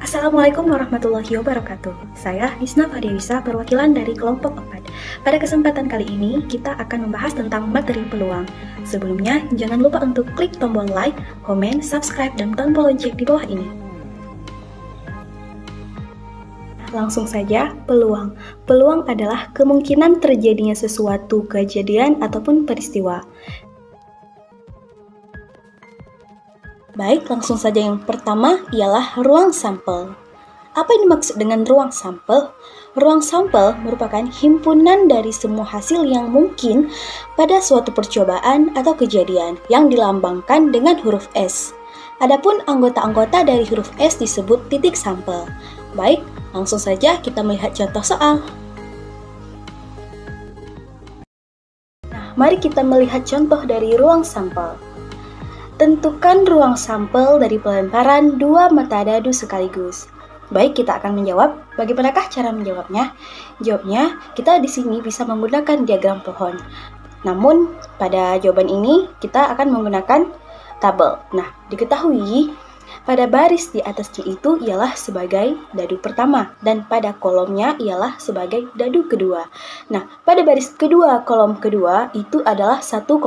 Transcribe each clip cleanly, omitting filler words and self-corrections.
Assalamualaikum warahmatullahi wabarakatuh. Saya Hisna Fadiawisa, perwakilan dari kelompok 4. Pada kesempatan kali ini, kita akan membahas tentang materi peluang. Sebelumnya, jangan lupa untuk klik tombol like, komen, subscribe, dan tombol lonceng di bawah ini. Langsung saja, peluang. Peluang adalah kemungkinan terjadinya sesuatu kejadian ataupun peristiwa. Baik, langsung saja yang pertama ialah ruang sampel. Apa yang dimaksud dengan ruang sampel? Ruang sampel merupakan himpunan dari semua hasil yang mungkin pada suatu percobaan atau kejadian yang dilambangkan dengan huruf S. Adapun anggota-anggota dari huruf S disebut titik sampel. Baik, langsung saja kita melihat contoh soal. Nah, mari kita melihat contoh dari ruang sampel. Tentukan ruang sampel dari pelemparan dua mata dadu sekaligus. Baik, kita akan menjawab. Bagaimanakah cara menjawabnya? Jawabnya, kita di sini bisa menggunakan diagram pohon. Namun, pada jawaban ini kita akan menggunakan tabel. Nah, diketahui pada baris di atasnya itu ialah sebagai dadu pertama dan pada kolomnya ialah sebagai dadu kedua. Nah, pada baris kedua kolom kedua itu adalah 1,1,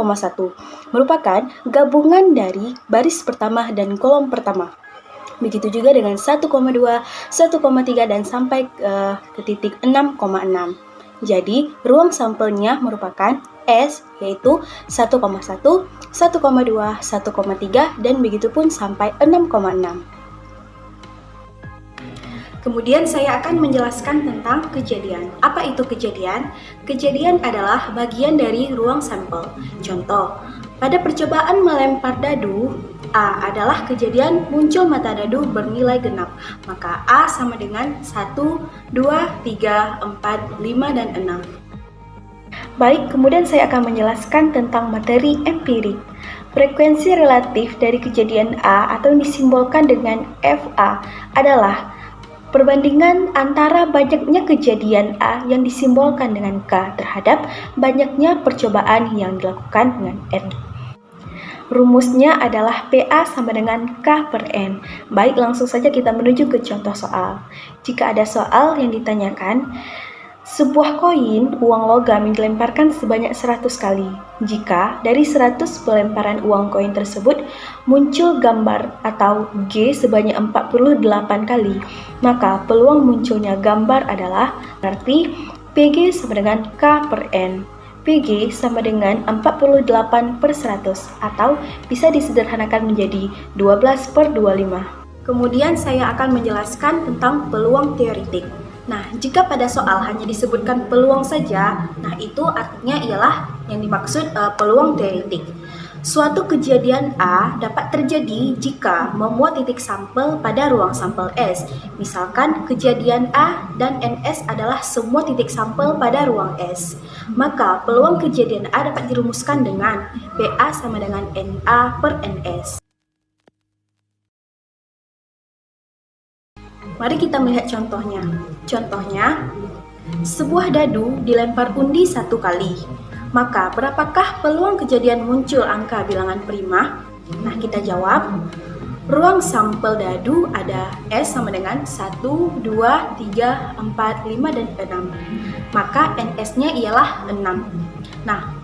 merupakan gabungan dari baris pertama dan kolom pertama. Begitu juga dengan 1,2, 1,3 dan sampai ke titik 6,6. Jadi, ruang sampelnya merupakan S, yaitu 1,1, 1,2, 1,3, dan begitu pun sampai 6,6. Kemudian saya akan menjelaskan tentang kejadian. Apa itu kejadian? Kejadian adalah bagian dari ruang sampel. Contoh, pada percobaan melempar dadu, A adalah kejadian muncul mata dadu bernilai genap. Maka A sama dengan 1, 2, 3, 4, 5, dan 6. Baik, kemudian saya akan menjelaskan tentang materi empirik. Frekuensi relatif dari kejadian A atau yang disimbolkan dengan FA adalah perbandingan antara banyaknya kejadian A yang disimbolkan dengan K terhadap banyaknya percobaan yang dilakukan dengan N. Rumusnya adalah PA sama dengan K per N. Baik, langsung saja kita menuju ke contoh soal. Jika ada soal yang ditanyakan, sebuah koin uang logam yang dilemparkan sebanyak 100 kali. Jika dari 100 pelemparan uang koin tersebut muncul gambar atau G sebanyak 48 kali, maka peluang munculnya gambar adalah berarti PG sama dengan K per N. PG sama dengan 48 per 100 atau bisa disederhanakan menjadi 12 per 25. Kemudian saya akan menjelaskan tentang peluang teoritik. Nah, jika pada soal hanya disebutkan peluang saja, nah itu artinya ialah yang dimaksud peluang teoritik. Suatu kejadian A dapat terjadi jika memuat titik sampel pada ruang sampel S. Misalkan kejadian A dan NS adalah semua titik sampel pada ruang S. Maka peluang kejadian A dapat dirumuskan dengan PA sama dengan NA per NS. Mari kita melihat contohnya. Contohnya, sebuah dadu dilempar undi 1 kali. Maka, berapakah peluang kejadian muncul angka bilangan prima? Nah, kita jawab. Ruang sampel dadu ada S sama dengan 1, 2, 3, 4, 5, dan 6. Maka NS-nya ialah 6. Nah,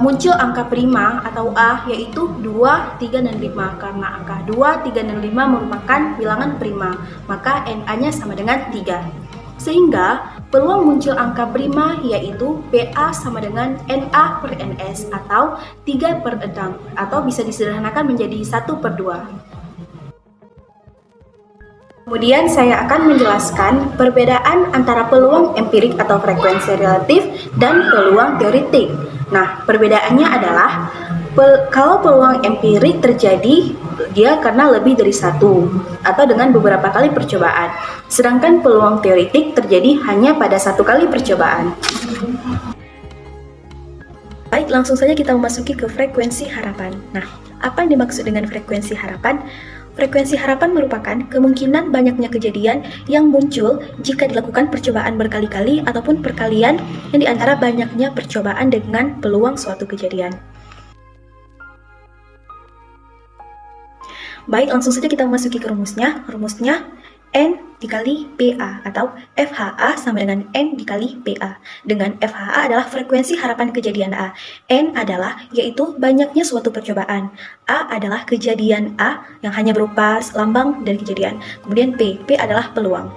muncul angka prima atau A yaitu 2, 3, dan 5 karena angka 2, 3, dan 5 merupakan bilangan prima, maka NA-nya sama dengan 3. Sehingga peluang muncul angka prima yaitu PA sama dengan NA per NS atau 3 per 6 atau bisa disederhanakan menjadi 1 per 2. Kemudian saya akan menjelaskan perbedaan antara peluang empirik atau frekuensi relatif dan peluang teoritik. Nah, perbedaannya adalah kalau peluang empirik terjadi dia karena lebih dari satu atau dengan beberapa kali percobaan. Sedangkan peluang teoretik terjadi hanya pada satu kali percobaan. Baik, langsung saja kita memasuki ke frekuensi harapan. Nah, apa yang dimaksud dengan frekuensi harapan? Frekuensi harapan merupakan kemungkinan banyaknya kejadian yang muncul jika dilakukan percobaan berkali-kali ataupun perkalian yang diantara banyaknya percobaan dengan peluang suatu kejadian. Baik, langsung saja kita memasuki ke rumusnya. Rumusnya N dikali PA atau FHA sama dengan N dikali PA. Dengan FHA adalah frekuensi harapan kejadian A. N adalah yaitu banyaknya suatu percobaan. A adalah kejadian A yang hanya berupa lambang dari kejadian. Kemudian P adalah peluang.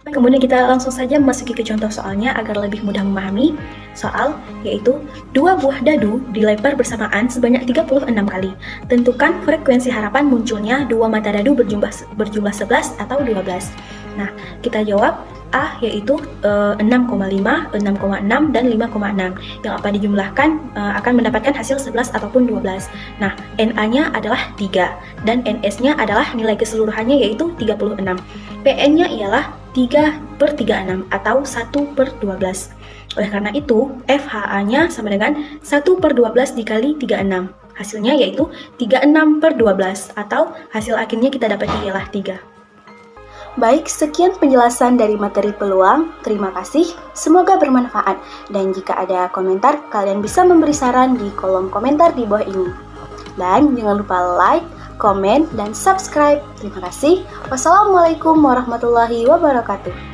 Kemudian kita langsung saja memasuki ke contoh soalnya agar lebih mudah memahami. Soal yaitu 2 buah dadu dilempar bersamaan sebanyak 36 kali. Tentukan frekuensi harapan munculnya 2 mata dadu berjumlah 11 atau 12. Nah, kita jawab A yaitu 6,5, 6,6, dan 5,6. Yang apa dijumlahkan akan mendapatkan hasil 11 ataupun 12. Nah, NA-nya adalah 3 dan NS-nya adalah nilai keseluruhannya yaitu 36. PN-nya ialah 3/36 atau 1/12. Oleh karena itu, FHA-nya sama dengan 1/12 dikali 36. Hasilnya yaitu 36/12 atau hasil akhirnya kita dapati ialah 3. Baik, sekian penjelasan dari materi peluang. Terima kasih, semoga bermanfaat. Dan jika ada komentar, kalian bisa memberi saran di kolom komentar di bawah ini. Dan jangan lupa like, komen, dan subscribe. Terima kasih. Wassalamualaikum warahmatullahi wabarakatuh.